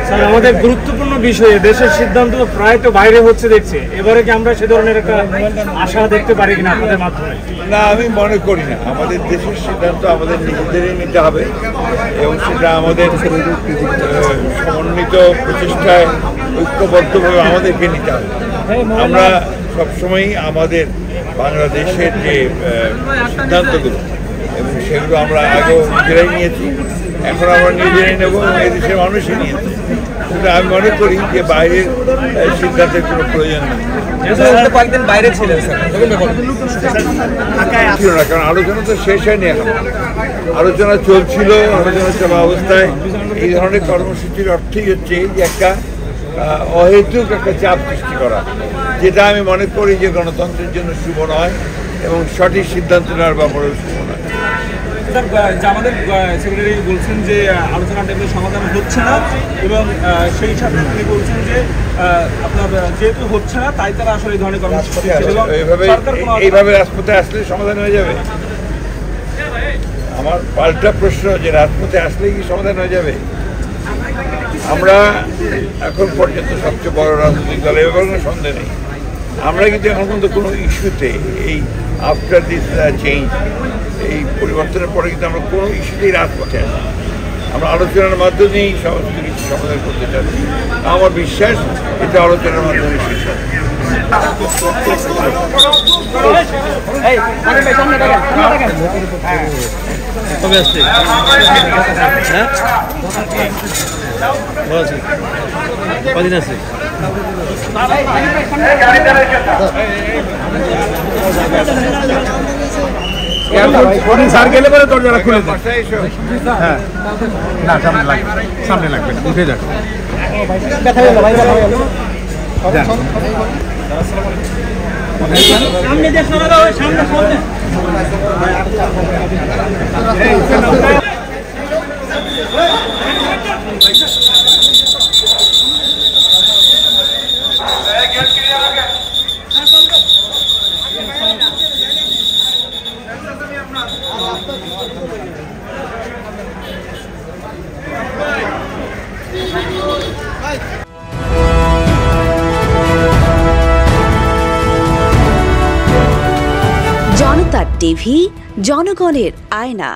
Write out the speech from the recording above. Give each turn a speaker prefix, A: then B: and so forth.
A: Sir, আমাদের গুরুত্বপূর্ণ বিষয়ে দেশের সিদ্ধান্ত প্রায় তো বাইরে হচ্ছে দেখছে, এবারে কি আমরা সে ধরনের একটা আশা দেখতে পারি কিনা আপনাদের মাধ্যমে?
B: না, আমি মনে করি না। আমাদের দেশের সিদ্ধান্ত আমাদের নিজেদেরই নিতে হবে এবং সেটা আমাদের সমন্বিত প্রচেষ্টায় ঐক্যবদ্ধভাবে আমাদেরকে নিতে হবে। আমরা সবসময়ই আমাদের বাংলাদেশের যে সিদ্ধান্তগুলো এবং সেগুলো আমরা আগেও নিজেরাই নিয়েছি, এখন আমরা নিজেরাই নেব এবং এদেশের মানুষই নিয়েছে। সেটা আমি মনে করি যে বাইরের সিদ্ধান্তের কোনো প্রয়োজন নেই।
C: কয়েকদিন বাইরে ছিলেন
B: ছিল না, কারণ আলোচনা তো শেষ হয়নি। এখন আলোচনা চলছিল, আলোচনা চলা অবস্থায় এই ধরনের কর্মসূচির অর্থই হচ্ছে যে একটা অহেতুক একটা চাপ সৃষ্টি করা, যেটা আমি মনে করি যে গণতন্ত্রের জন্য শুভ নয় এবং সঠিক সিদ্ধান্ত নেওয়ার ব্যাপারেও শুভ নয়।
C: আমাদের সেক্রেটারি বলছেন যে আলোচনা টেবিলে সমাধান হচ্ছে না এবং সেই সাথে তিনি বলছেন যে আপনার যেহেতু হচ্ছে না তাই তারা আসলে এই ধরনের কর্মসূচি
B: এইভাবে রাজপথে আসলে সমাধান হয়ে যাবে। আমার পাল্টা প্রশ্ন যে রাজপথে আসলেই কি সমাধান হয়ে যাবে? আমরা এখন পর্যন্ত সবচেয়ে বড় রাজনৈতিক দল, এ ব্যাপারে কোনো সন্দেহ নেই। আমরা কিন্তু এখন পর্যন্ত কোনো ইস্যুতে এই আফটার দিস চেঞ্জ, এই পরিবর্তনের পরে কিন্তু আমরা কোনো ইস্যুতেই রাজপথে আসি। আমরা আলোচনার মাধ্যমেই সমস্ত কিছু সমাধান করতে চাচ্ছি। আমার বিশ্বাস এটা আলোচনার মাধ্যমে শেষ হবে।
A: কবে আসছে? হ্যাঁ, কদিন আছে?
C: স্যার গেলে পরে দরজাটা খুলে দেয়।
B: হ্যাঁ,
C: না সামনে লাগবে না, উঠে যাক। সামনে দিয়ে সরানো হয়, সামনে সামনে।
D: জনতা টিভি, জনগণের আয়না।